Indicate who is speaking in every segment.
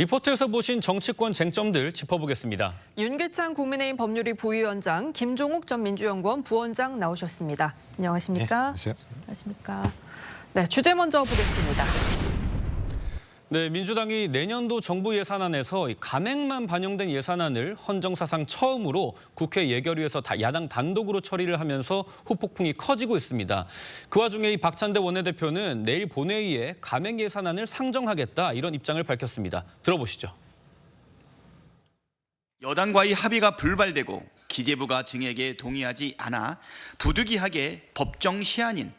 Speaker 1: 리포트에서 보신 정치권 쟁점들 짚어보겠습니다.
Speaker 2: 윤계찬 국민의힘 법률위 부위원장, 김종욱 전 민주연구원 부원장 나오셨습니다. 안녕하십니까?
Speaker 3: 네, 안녕하세요.
Speaker 2: 안녕하십니까? 네, 주제 먼저 보겠습니다.
Speaker 1: 네, 민주당이 내년도 정부 예산안에서 감액만 반영된 예산안을 헌정사상 처음으로 국회 예결위에서 야당 단독으로 처리를 하면서 후폭풍이 커지고 있습니다. 그 와중에 이 박찬대 원내대표는 내일 본회의에 감액 예산안을 상정하겠다 이런 입장을 밝혔습니다. 들어보시죠.
Speaker 4: 여당과의 합의가 불발되고 기재부가 증액에 동의하지 않아 부득이하게 법정 시한인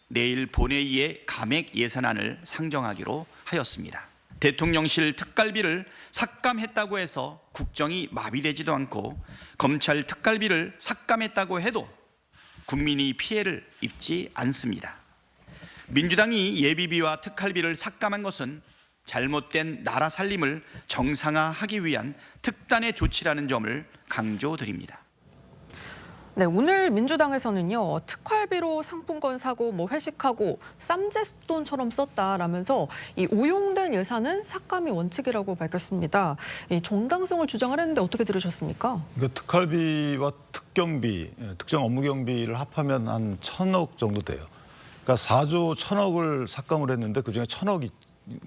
Speaker 4: 내일 본회의에 감액 예산안을 상정하기로 하였습니다. 대통령실 특갈비를 삭감했다고 해서 국정이 마비되지도 않고 검찰 특갈비를 삭감했다고 해도 국민이 피해를 입지 않습니다. 민주당이 예비비와 특갈비를 삭감한 것은 잘못된 나라 살림을 정상화하기 위한 특단의 조치라는 점을 강조드립니다.
Speaker 2: 네, 오늘 민주당에서는요, 특활비로 상품권 사고, 회식하고 쌈짓돈처럼 썼다라면서 이 오용된 예산은 삭감이 원칙이라고 밝혔습니다. 이 정당성을 주장을 했는데 어떻게 들으셨습니까?
Speaker 3: 특활비와 특경비, 특정 업무 경비를 합하면 한 1,000억 정도 돼요. 그러니까 4조 1,000억을 삭감을 했는데 그중에 1,000억이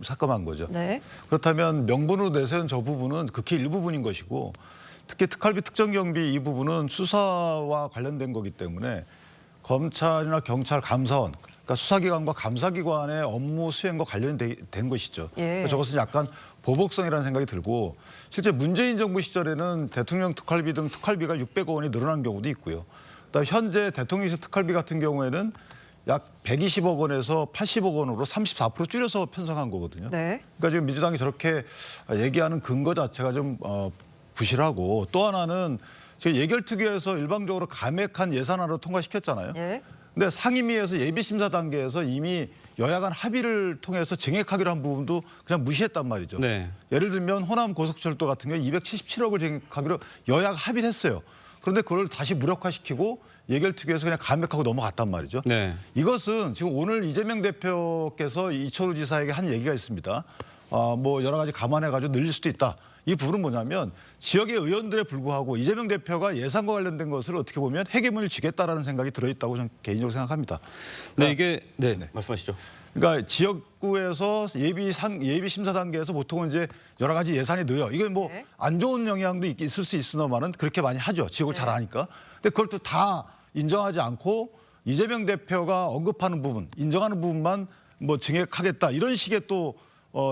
Speaker 3: 삭감한 거죠.
Speaker 2: 네.
Speaker 3: 그렇다면 명분으로 내세운 저 부분은 극히 일부분인 것이고 특히 특활비 특정경비 이 부분은 수사와 관련된 거기 때문에 검찰이나 경찰, 감사원, 그러니까 수사기관과 감사기관의 업무 수행과 관련된 것이죠.
Speaker 2: 예.
Speaker 3: 저것은 약간 보복성이라는 생각이 들고 실제 문재인 정부 시절에는 대통령 특활비 등 특활비가 600억 원이 늘어난 경우도 있고요. 그다음에 현재 대통령실 특활비 같은 경우에는 약 120억 원에서 80억 원으로 34% 줄여서 편성한 거거든요.
Speaker 2: 네.
Speaker 3: 그러니까 지금 민주당이 저렇게 얘기하는 근거 자체가 좀 부실하고 또 하나는 지금 예결특위에서 일방적으로 감액한 예산안으로 통과시켰잖아요.
Speaker 2: 예.
Speaker 3: 근데 상임위에서 예비심사 단계에서 이미 여야 간 합의를 통해서 증액하기로 한 부분도 그냥 무시했단 말이죠.
Speaker 1: 네.
Speaker 3: 예를 들면 호남 고속철도 같은 경우 277억을 증액하기로 여야가 합의를 했어요. 그런데 그걸 다시 무력화시키고 예결특위에서 그냥 감액하고 넘어갔단 말이죠.
Speaker 1: 네.
Speaker 3: 이것은 지금 오늘 이재명 대표께서 이철우 지사에게 한 얘기가 있습니다. 뭐 여러 가지 감안해가지고 늘릴 수도 있다. 이 부분은 뭐냐면 지역의 의원들에 불구하고 이재명 대표가 예산과 관련된 것을 어떻게 보면 해계문을 쥐겠다라는 생각이 들어있다고 저는 개인적으로 생각합니다. 그러니까,
Speaker 1: 네, 말씀하시죠.
Speaker 3: 그러니까 지역구에서 예비 심사 단계에서 보통은 이제 여러 가지 예산이 넣어요. 이게 뭐 안 좋은 영향도 있을 수 있으나마는 그렇게 많이 하죠. 지역을 잘 아니까. 근데 그걸 또 다 인정하지 않고 이재명 대표가 언급하는 부분, 인정하는 부분만 뭐 증액하겠다 이런 식의 또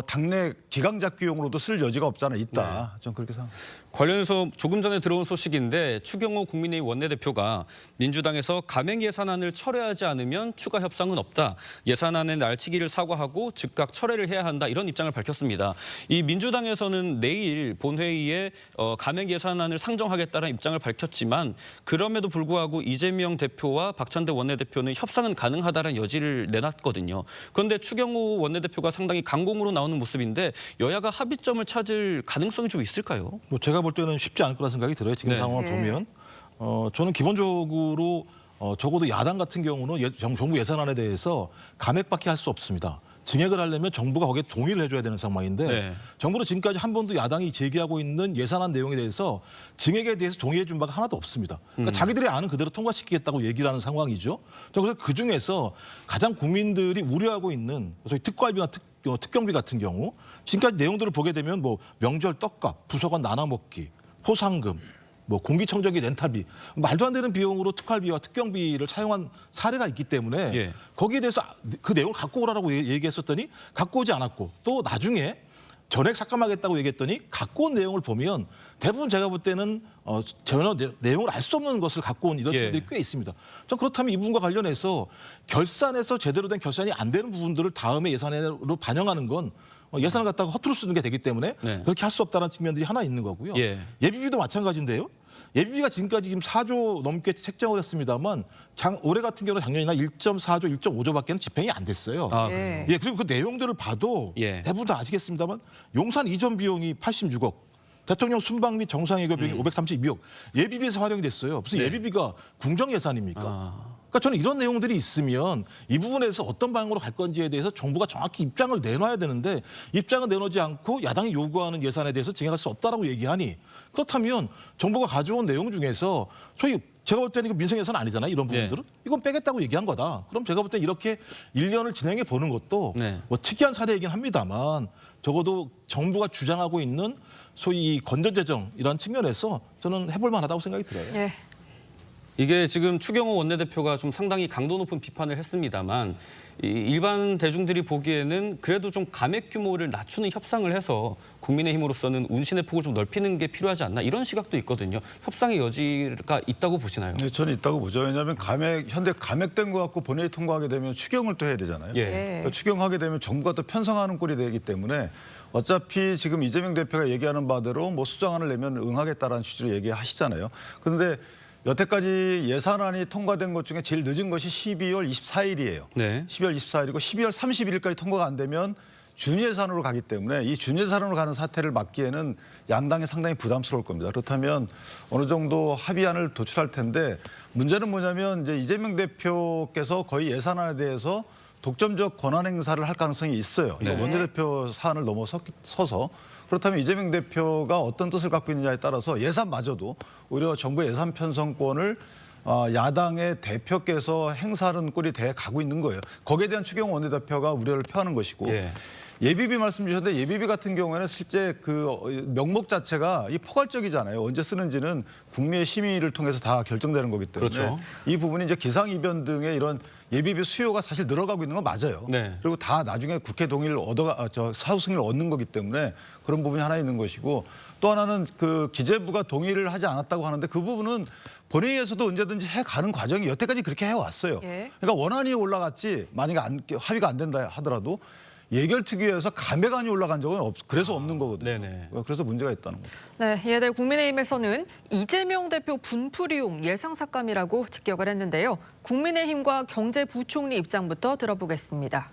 Speaker 3: 당내 기강잡기용으로도 쓸 여지가 없잖아 있다. 전 그렇게 생각합니다.
Speaker 1: 관련해서 조금 전에 들어온 소식인데 추경호 국민의힘 원내대표가 민주당에서 감액 예산안을 철회하지 않으면 추가 협상은 없다. 예산안의 날치기를 사과하고 즉각 철회를 해야 한다. 이런 입장을 밝혔습니다. 이 민주당에서는 내일 본회의에 감액 예산안을 상정하겠다는 입장을 밝혔지만 그럼에도 불구하고 이재명 대표와 박찬대 원내대표는 협상은 가능하다는 여지를 내놨거든요. 그런데 추경호 원내대표가 상당히 강공으로 나오는 모습인데 여야가 합의점을 찾을 가능성이 좀 있을까요?
Speaker 5: 뭐 제가 볼 때는 쉽지 않을 거라 생각이 들어요. 지금
Speaker 1: 네.
Speaker 5: 상황을 보면 저는 기본적으로 적어도 야당 같은 경우는 정부 예산안에 대해서 감액밖에 할 수 없습니다. 증액을 하려면 정부가 거기에 동의를 해줘야 되는 상황인데
Speaker 1: 네.
Speaker 5: 정부는 지금까지 한 번도 야당이 제기하고 있는 예산안 내용에 대해서 증액에 대해서 동의해 준 바가 하나도 없습니다. 그러니까 자기들이 아는 그대로 통과시키겠다고 얘기를 하는 상황이죠. 그래서 그중에서 가장 국민들이 우려하고 있는 소위 특활비나 특경비 같은 경우 지금까지 내용들을 보게 되면 뭐 명절 떡값, 부서관 나눠먹기, 포상금, 뭐 공기청정기 렌탈비 말도 안 되는 비용으로 특활비와 특경비를 차용한 사례가 있기 때문에
Speaker 1: 예.
Speaker 5: 거기에 대해서 그 내용을 갖고 오라고 얘기했었더니 갖고 오지 않았고 또 나중에 전액 삭감하겠다고 얘기했더니 갖고 온 내용을 보면 대부분 제가 볼 때는 전혀 내용을 알 수 없는 것을 갖고 온 이런 친구들이 꽤 있습니다. 전 그렇다면 이 부분과 관련해서 결산에서 제대로 된 결산이 안 되는 부분들을 다음에 예산으로 반영하는 건 예산을 갖다가 허투루 쓰는 게 되기 때문에 그렇게 할 수 없다는 측면들이 하나 있는 거고요. 예비비도 마찬가지인데요. 예비비가 지금까지 지금 4조 넘게 책정을 했습니다만 올해 같은 경우는 작년이나 1.4조, 1.5조밖에는 집행이 안 됐어요.
Speaker 2: 예.
Speaker 5: 그리고 그 내용들을 봐도 대부분 다 아시겠습니다만 용산 이전 비용이 86억, 대통령 순방 및 정상회교 비용이 532억 예비비에서 활용이 됐어요. 무슨 예비비가 궁정 예산입니까? 그러니까 저는 이런 내용들이 있으면 이 부분에서 어떤 방향으로 갈 건지에 대해서 정부가 정확히 입장을 내놔야 되는데 입장을 내놓지 않고 야당이 요구하는 예산에 대해서 증액할 수 없다라고 얘기하니 그렇다면 정부가 가져온 내용 중에서 소위 제가 볼 때는 이거 민생 예산 아니잖아요. 이런 부분들은. 이건 빼겠다고 얘기한 거다. 그럼 제가 볼 때 이렇게 1년을 진행해 보는 것도 뭐 특이한 사례이긴 합니다만 적어도 정부가 주장하고 있는 소위 건전재정 이런 측면에서 저는 해볼 만하다고 생각이 들어요.
Speaker 2: 예.
Speaker 1: 이게 지금 추경호 원내대표가 좀 상당히 강도 높은 비판을 했습니다만 일반 대중들이 보기에는 그래도 좀 감액 규모를 낮추는 협상을 해서 국민의힘으로서는 운신의 폭을 좀 넓히는 게 필요하지 않나 이런 시각도 있거든요. 협상의 여지가 있다고 보시나요?
Speaker 3: 네, 저는 있다고 보죠. 왜냐하면 현대 감액된 거 갖고 본회의 통과하게 되면 추경을 또 해야 되잖아요. 그러니까 추경하게 되면 정부가 또 편성하는 꼴이 되기 때문에 어차피 지금 이재명 대표가 얘기하는 바대로 뭐 수정안을 내면 응하겠다라는 취지로 얘기하시잖아요. 그런데 여태까지 예산안이 통과된 것 중에 제일 늦은 것이 12월 24일이에요. 12월 24일이고 12월 31일까지 통과가 안 되면 준예산으로 가기 때문에 이 준예산으로 가는 사태를 막기에는 양당이 상당히 부담스러울 겁니다. 그렇다면 어느 정도 합의안을 도출할 텐데 문제는 뭐냐면 이제 이재명 대표께서 거의 예산안에 대해서 독점적 권한 행사를 할 가능성이 있어요. 원내대표 사안을 넘어서서 그렇다면 이재명 대표가 어떤 뜻을 갖고 있느냐에 따라서 예산마저도 오히려 정부 예산 편성권을 야당의 대표께서 행사하는 꼴이 돼 가고 있는 거예요. 거기에 대한 추경호 원내대표가 우려를 표하는 것이고 예비비 말씀 주셨는데 예비비 같은 경우에는 실제 그 명목 자체가 이 포괄적이잖아요. 언제 쓰는지는 국민의 심의를 통해서 다 결정되는 거기 때문에 이 부분이 이제 기상이변 등의 이런 예비비 수요가 사실 늘어가고 있는 건 맞아요. 그리고 다 나중에 국회 동의를 사후 승인을 얻는 거기 때문에 그런 부분이 하나 있는 것이고 또 하나는 그 기재부가 동의를 하지 않았다고 하는데 그 부분은 본회의에서도 언제든지 해가는 과정이 여태까지 그렇게 해왔어요. 그러니까 원안이 올라갔지 만약에 합의가 안 된다 하더라도 예결특위에서 감액안이 올라간 적은 그래서 없는 거거든요. 그래서 문제가 있다는 거죠.
Speaker 2: 네, 이에 대해 국민의힘에서는 이재명 대표 분풀이용 예상 삭감이라고 직격을 했는데요. 국민의힘과 경제부총리 입장부터 들어보겠습니다.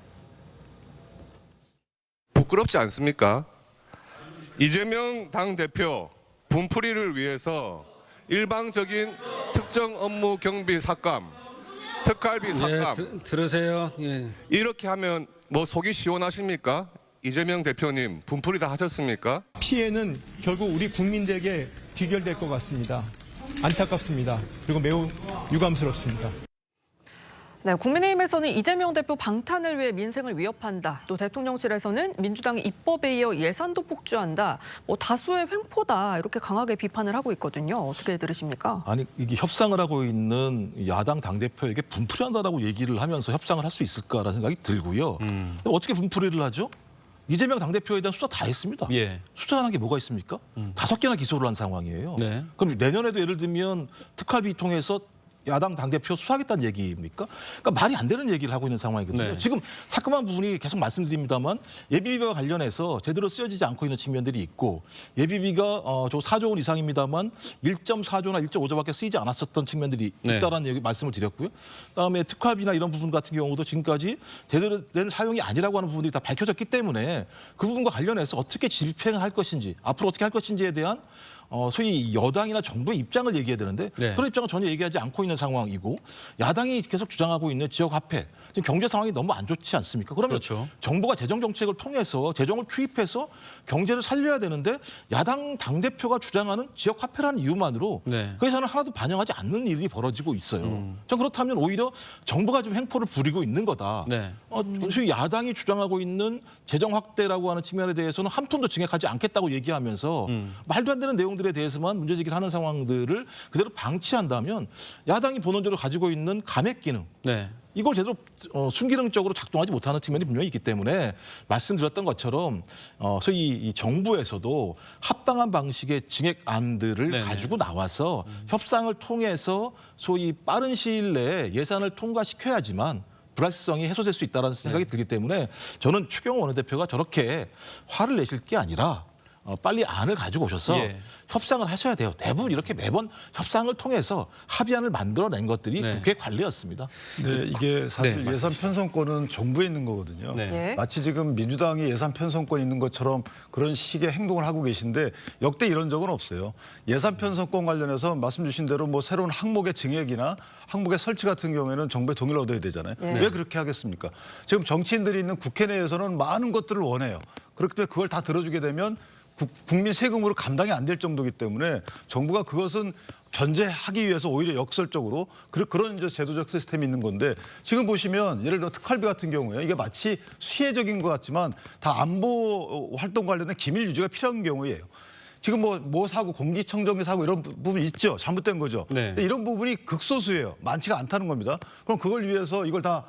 Speaker 6: 부끄럽지 않습니까? 이재명 당대표 분풀이를 위해서 일방적인 특정 업무 경비 삭감, 특활비 삭감
Speaker 7: 들으세요.
Speaker 6: 이렇게 하면 뭐 속이 시원하십니까? 이재명 대표님 분풀이 다 하셨습니까?
Speaker 8: 피해는 결국 우리 국민들에게 귀결될 것 같습니다. 안타깝습니다. 그리고 매우 유감스럽습니다.
Speaker 2: 네, 국민의힘에서는 이재명 대표 방탄을 위해 민생을 위협한다. 또 대통령실에서는 민주당이 입법에 이어 예산도 폭주한다. 뭐 다수의 횡포다. 이렇게 강하게 비판을 하고 있거든요. 어떻게 들으십니까?
Speaker 5: 아니 이게 협상을 하고 있는 야당 당대표에게 분풀이한다라고 얘기를 하면서 협상을 할 수 있을까라는 생각이 들고요. 어떻게 분풀이를 하죠? 이재명 당대표에 대한 수사 다 했습니다. 수사하는 게 뭐가 있습니까? 5개나 기소를 한 상황이에요. 그럼 내년에도 예를 들면 특활비 통해서 야당 당대표 수사하겠다는 얘기입니까? 그러니까 말이 안 되는 얘기를 하고 있는 상황이거든요. 지금 사건한 부분이 계속 말씀드립니다만 예비비와 관련해서 제대로 쓰여지지 않고 있는 측면들이 있고 예비비가 저 4조 원 이상입니다만 1.4조나 1.5조밖에 쓰이지 않았었던 측면들이 있다라는 얘기 말씀을 드렸고요. 그다음에 특활비나 이런 부분 같은 경우도 지금까지 제대로 된 사용이 아니라고 하는 부분들이 다 밝혀졌기 때문에 그 부분과 관련해서 어떻게 집행을 할 것인지 앞으로 어떻게 할 것인지에 대한 소위 여당이나 정부의 입장을 얘기해야 되는데 그런 입장을 전혀 얘기하지 않고 있는 상황이고 야당이 계속 주장하고 있는 지역화폐 지금 경제 상황이 너무 안 좋지 않습니까? 그러면 정부가 재정 정책을 통해서 재정을 투입해서 경제를 살려야 되는데 야당 당대표가 주장하는 지역화폐라는 이유만으로 그 예산을 하나도 반영하지 않는 일이 벌어지고 있어요. 전 그렇다면 오히려 정부가 지금 횡포를 부리고 있는 거다. 소위 야당이 주장하고 있는 재정 확대라고 하는 측면에 대해서는 한 푼도 증액하지 않겠다고 얘기하면서 말도 안 되는 내용들에 대해서만 문제제기를 하는 상황들을 그대로 방치한다면 야당이 본원적으로 가지고 있는 감액 기능 이걸 제대로 순기능적으로 작동하지 못하는 측면이 분명히 있기 때문에 말씀드렸던 것처럼 소위 이 정부에서도 합당한 방식의 증액안들을 가지고 나와서 협상을 통해서 소위 빠른 시일 내에 예산을 통과시켜야지만 불확실성이 해소될 수 있다는 생각이 들기 때문에 저는 추경호 원내대표가 저렇게 화를 내실 게 아니라 빨리 안을 가지고 오셔서
Speaker 1: 예.
Speaker 5: 협상을 하셔야 돼요. 대부분 이렇게 매번 협상을 통해서 합의안을 만들어낸 것들이
Speaker 1: 네.
Speaker 5: 국회 관리였습니다.
Speaker 3: 네, 이게 사실
Speaker 1: 네,
Speaker 3: 예산 편성권은 정부에 있는 거거든요.
Speaker 1: 네.
Speaker 2: 예.
Speaker 3: 마치 지금 민주당이 예산 편성권 있는 것처럼 그런 식의 행동을 하고 계신데 역대 이런 적은 없어요. 예산 편성권 관련해서 말씀 주신 대로 뭐 새로운 항목의 증액이나 항목의 설치 같은 경우에는 정부의 동의를 얻어야 되잖아요.
Speaker 2: 예.
Speaker 3: 왜 그렇게 하겠습니까? 지금 정치인들이 있는 국회 내에서는 많은 것들을 원해요. 그렇기 때문에 그걸 다 들어주게 되면 국민 세금으로 감당이 안 될 정도이기 때문에 정부가 그것은 견제하기 위해서 오히려 역설적으로 그런 이제 제도적 시스템이 있는 건데 지금 보시면 예를 들어 특활비 같은 경우에 이게 마치 수혜적인 것 같지만 다 안보 활동 관련된 기밀 유지가 필요한 경우예요. 지금 뭐 사고 공기청정기 사고 이런 부분이 있죠. 잘못된 거죠.
Speaker 1: 네.
Speaker 3: 근데 이런 부분이 극소수예요. 많지가 않다는 겁니다. 그럼 그걸 위해서 이걸 다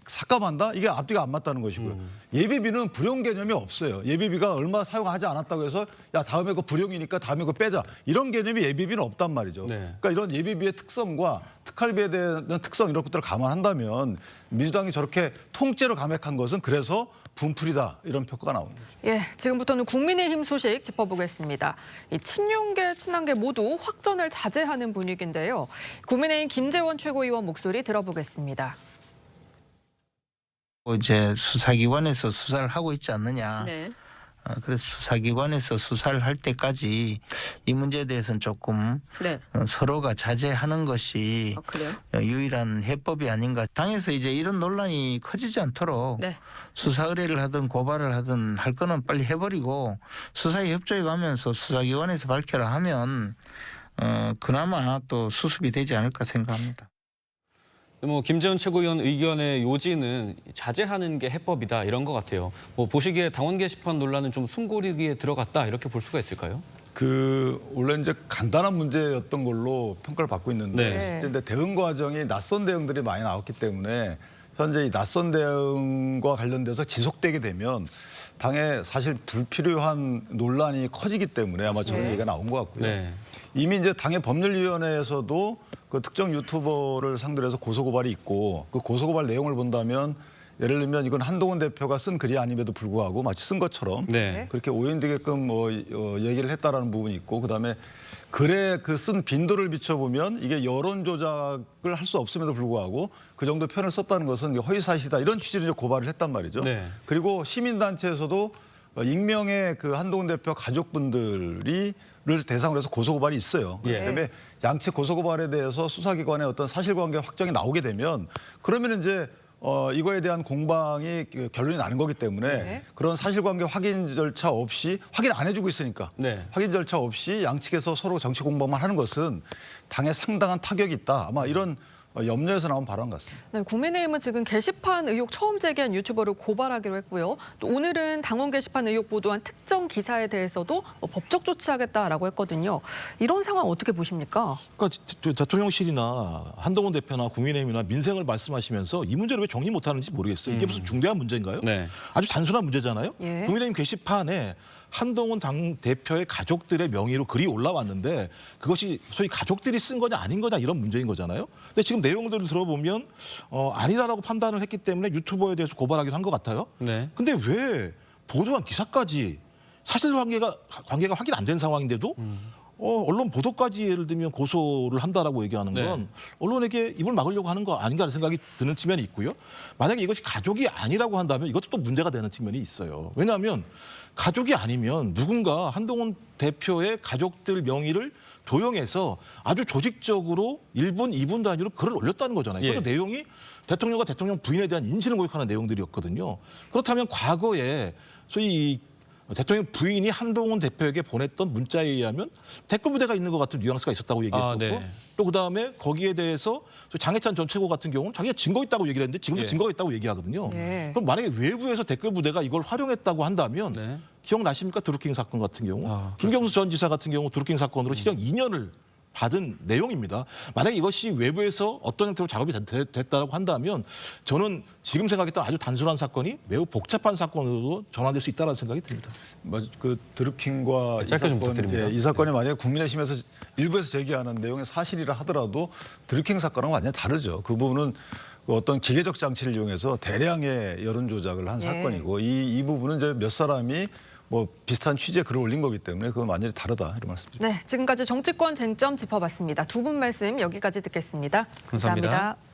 Speaker 3: 삭감한다? 이게 앞뒤가 안 맞다는 것이고요. 예비비는 불용 개념이 없어요. 예비비가 얼마 사용하지 않았다고 해서 야 다음에 그거 불용이니까 다음에 그거 빼자. 이런 개념이 예비비는 없단 말이죠.
Speaker 1: 네.
Speaker 3: 그러니까 이런 예비비의 특성과 특활비에 대한 특성 이런 것들을 감안한다면 민주당이 저렇게 통째로 감액한 것은 그래서 분풀이다 이런 평가가 나옵니다.
Speaker 2: 예, 지금부터는 국민의힘 소식 짚어보겠습니다. 이 친윤계, 친한계 모두 확전을 자제하는 분위기인데요. 국민의힘 김재원 최고위원 목소리 들어보겠습니다.
Speaker 7: 이제 수사기관에서 수사를 하고 있지 않느냐.
Speaker 9: 네.
Speaker 7: 그래서 수사기관에서 수사를 할 때까지 이 문제에 대해서는 조금
Speaker 9: 네.
Speaker 7: 서로가 자제하는 것이
Speaker 9: 그래요?
Speaker 7: 유일한 해법이 아닌가. 당에서 이제 이런 논란이 커지지 않도록
Speaker 9: 네.
Speaker 7: 수사 의뢰를 하든 고발을 하든 할 거는 빨리 해버리고 수사에 협조해 가면서 수사기관에서 밝혀라 하면 그나마 또 수습이 되지 않을까 생각합니다.
Speaker 1: 뭐 김재원 최고위원 의견의 요지는 자제하는 게 해법이다 이런 것 같아요. 뭐 보시기에 당원 게시판 논란은 좀 숨고르기에 들어갔다 이렇게 볼 수가 있을까요?
Speaker 3: 원래 이제 간단한 문제였던 걸로 평가를 받고 있는데
Speaker 1: 네.
Speaker 3: 근데 대응 과정이 낯선 대응들이 많이 나왔기 때문에 현재 이 낯선 대응과 관련돼서 지속되게 되면 당에 사실 불필요한 논란이 커지기 때문에 아마 저런 얘기가 나온 것 같고요.
Speaker 1: 네.
Speaker 3: 이미 이제 당의 법률위원회에서도 그 특정 유튜버를 상대로 해서 고소고발이 있고 그 고소고발 내용을 본다면 예를 들면 이건 한동훈 대표가 쓴 글이 아님에도 불구하고 마치 쓴 것처럼
Speaker 1: 네.
Speaker 3: 그렇게 오인되게끔 얘기를 했다라는 부분이 있고 그다음에 글에 그 쓴 빈도를 비춰보면 이게 여론 조작을 할 수 없음에도 불구하고 그 정도 표현을 썼다는 것은 허위사실이다 이런 취지로 이제 고발을 했단 말이죠.
Speaker 1: 네.
Speaker 3: 그리고 시민단체에서도 익명의 그 한동훈 대표 가족분들을 대상으로 해서 고소고발이 있어요.
Speaker 1: 예.
Speaker 3: 그렇기 때문에 양측 고소고발에 대해서 수사기관의 어떤 사실관계 확정이 나오게 되면 그러면 이제 이거에 대한 공방이 결론이 나는 거기 때문에
Speaker 2: 네.
Speaker 3: 그런 사실관계 확인 절차 없이 확인 안 해주고 있으니까
Speaker 1: 네.
Speaker 3: 확인 절차 없이 양측에서 서로 정치 공방만 하는 것은 당에 상당한 타격이 있다. 아마 이런 염려에서 나온 발언 같습니다.
Speaker 2: 네, 국민의힘은 지금 게시판 의혹 처음 제기한 유튜버를 고발하기로 했고요. 또 오늘은 당원 게시판 의혹 보도한 특정 기사에 대해서도 법적 조치하겠다라고 했거든요. 이런 상황 어떻게 보십니까?
Speaker 5: 그러니까 대통령실이나 한동훈 대표나 국민의힘이나 민생을 말씀하시면서 이 문제를 왜 정리 못하는지 모르겠어요. 이게 무슨 중대한 문제인가요?
Speaker 1: 네.
Speaker 5: 아주 단순한 문제잖아요.
Speaker 2: 예.
Speaker 5: 국민의힘 게시판에 한동훈 당 대표의 가족들의 명의로 글이 올라왔는데 그것이 소위 가족들이 쓴 거냐 아닌 거냐 이런 문제인 거잖아요. 근데 지금 내용들을 들어보면 아니다라고 판단을 했기 때문에 유튜버에 대해서 고발하기로 한 것 같아요.
Speaker 1: 네.
Speaker 5: 근데 왜 보도한 기사까지 사실관계가 확인 안 된 상황인데도 언론 보도까지 예를 들면 고소를 한다라고 얘기하는 건
Speaker 1: 네.
Speaker 5: 언론에게 입을 막으려고 하는 거 아닌가 하는 생각이 드는 측면이 있고요. 만약에 이것이 가족이 아니라고 한다면 이것도 또 문제가 되는 측면이 있어요. 왜냐하면 가족이 아니면 누군가 한동훈 대표의 가족들 명의를 도용해서 아주 조직적으로 1분, 2분 단위로 글을 올렸다는 거잖아요.
Speaker 1: 예.
Speaker 5: 그래서 내용이 대통령과 대통령 부인에 대한 인신을 모욕하는 내용들이었거든요. 그렇다면 과거에 소위 대통령 부인이 한동훈 대표에게 보냈던 문자에 의하면 댓글 부대가 있는 것 같은 뉘앙스가 있었다고 얘기했었고
Speaker 1: 네.
Speaker 5: 또 그다음에 거기에 대해서 장해찬 전 최고 같은 경우는 자기가 증거 있다고 얘기를 했는데 지금도
Speaker 1: 예.
Speaker 5: 증거가 있다고 얘기하거든요.
Speaker 2: 예.
Speaker 5: 그럼 만약에 외부에서 댓글 부대가 이걸 활용했다고 한다면
Speaker 1: 네.
Speaker 5: 기억나십니까? 드루킹 사건 같은 경우.
Speaker 1: 아,
Speaker 5: 김경수 전 지사 같은 경우 드루킹 사건으로 실형 2년을 받은 내용입니다. 만약에 이것이 외부에서 어떤 형태로 작업이 됐다고 한다면 저는 지금 생각했던 아주 단순한 사건이 매우 복잡한 사건으로 전환될 수 있다는 생각이 듭니다.
Speaker 3: 그 드루킹과
Speaker 1: 짧게 좀 부탁드립니다.
Speaker 3: 이 사건이 만약에 국민의힘에서 일부에서 제기하는 내용의 사실이라 하더라도 드루킹 사건은 완전히 다르죠. 그 부분은 어떤 기계적 장치를 이용해서 대량의 여론 조작을 한
Speaker 2: 예.
Speaker 3: 사건이고 이 부분은 이제 몇 사람이 뭐 비슷한 취지의 글을 올린 거기 때문에 그건 완전히 다르다 이런 말씀드립니다.
Speaker 2: 네, 지금까지 정치권 쟁점 짚어봤습니다. 두 분 말씀 여기까지 듣겠습니다.
Speaker 1: 감사합니다.
Speaker 2: 감사합니다.